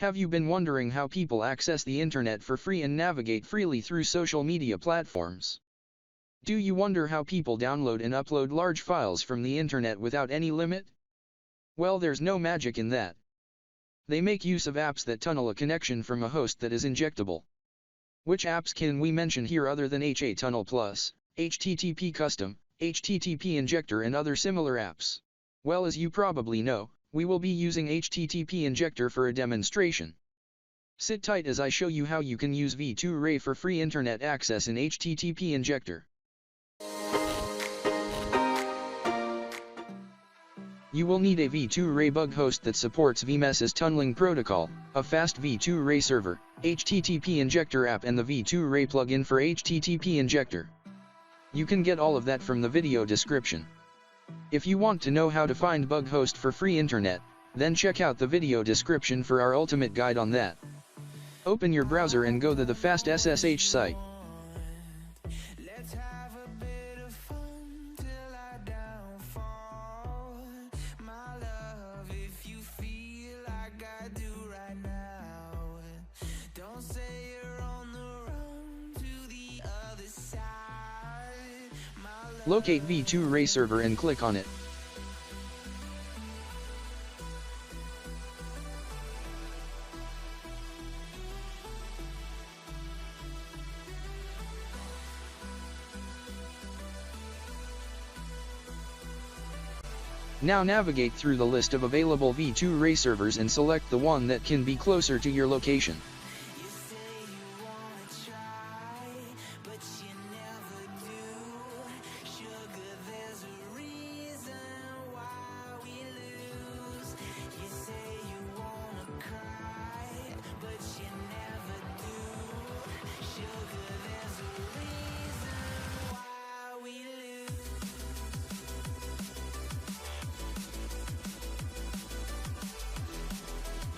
Have you been wondering how people access the internet for free and navigate freely through social media platforms? Do you wonder how people download and upload large files from the internet without any limit? Well, there's no magic in that. They make use of apps that tunnel a connection from a host that is injectable. Which apps can we mention here other than HA Tunnel Plus, HTTP Custom, HTTP Injector and other similar apps? Well, as you probably know, we will be using HTTP Injector for a demonstration. Sit tight as I show you how you can use V2Ray for free internet access in HTTP Injector. You will need a V2Ray bug host that supports vMessage's tunneling protocol, a fast V2Ray server, HTTP Injector app and the V2Ray plugin for HTTP Injector. You can get all of that from the video description. If you want to know how to find bug host for free internet, then check out the video description for our ultimate guide on that. Open your browser and go to the fast SSH site. Locate V2Ray server and click on it. Now navigate through the list of available V2Ray servers and select the one that can be closer to your location.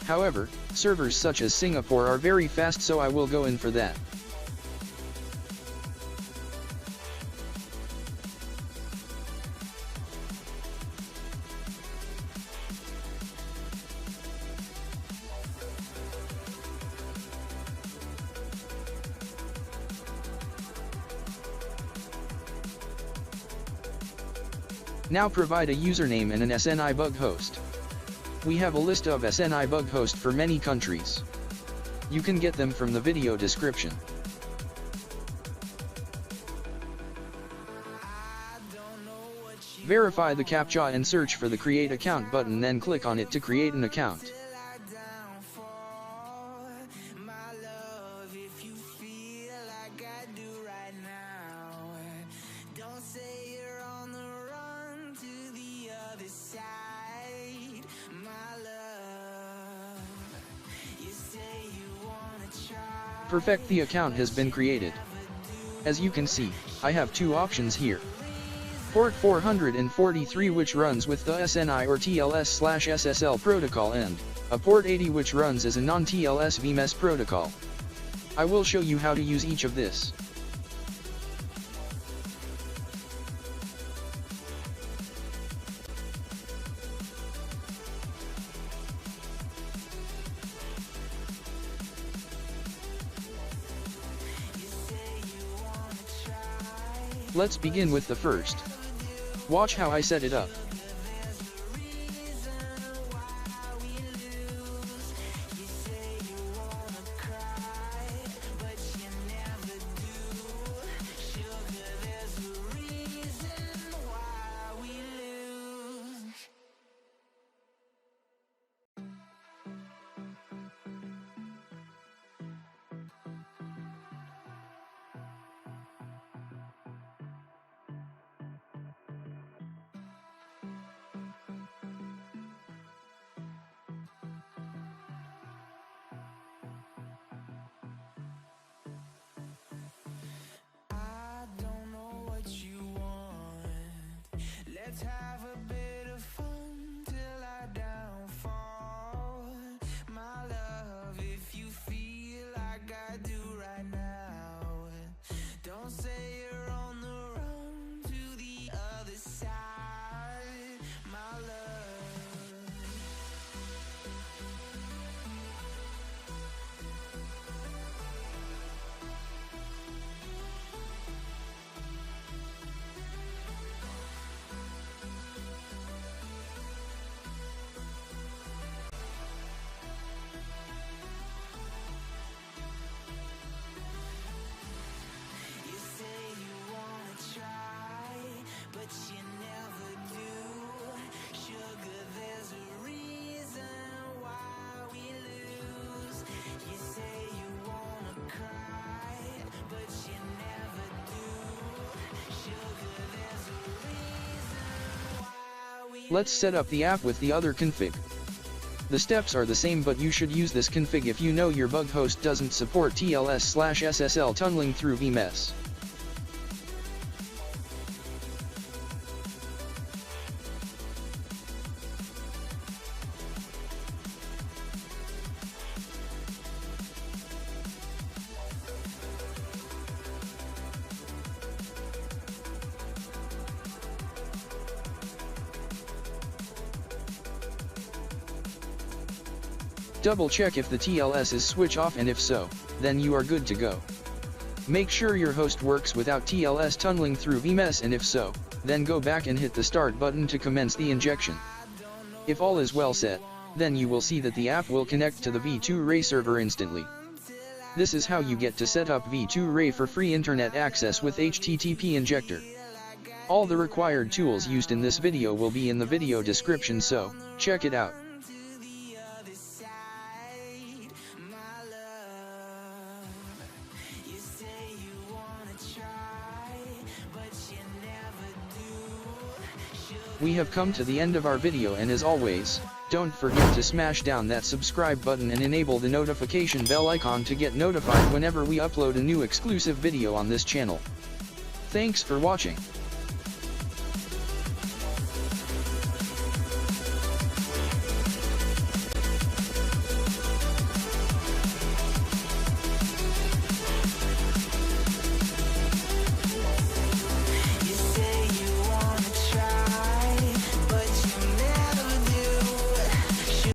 However, servers such as Singapore are very fast, so I will go in for that. Now provide a username and an SNI bug host. We have a list of SNI bug hosts for many countries. You can get them from the video description. Verify the CAPTCHA and search for the Create Account button, then click on it to create an account. Perfect, the account has been created. As you can see, I have two options here. Port 443, which runs with the SNI or TLS/SSL protocol, and a port 80 which runs as a non-TLS VMS protocol. I will show you how to use each of this. Let's begin with the first. Watch how I set it up. Let's have a bit of fun till I downfall. My love, if you feel like I do right now, don't say you're on the run to the other side, my love. but you never do. Sugar, there's a reason why we lose. You say you wanna cry, but you never do. Sugar, there's a reason why we Let's set up the app with the other config. The steps are the same, but you should use this config if you know your bug host doesn't support TLS/SSL tunneling through vMess. Double check if the TLS is switch off, and if so, then you are good to go. Make sure your host works without TLS tunneling through vMess, and if so, then go back and hit the start button to commence the injection. If all is well set, then you will see that the app will connect to the V2Ray server instantly. This is how you get to set up V2Ray for free internet access with HTTP Injector. All the required tools used in this video will be in the video description, so check it out. We have come to the end of our video, and as always, don't forget to smash down that subscribe button and enable the notification bell icon to get notified whenever we upload a new exclusive video on this channel. Thanks for watching.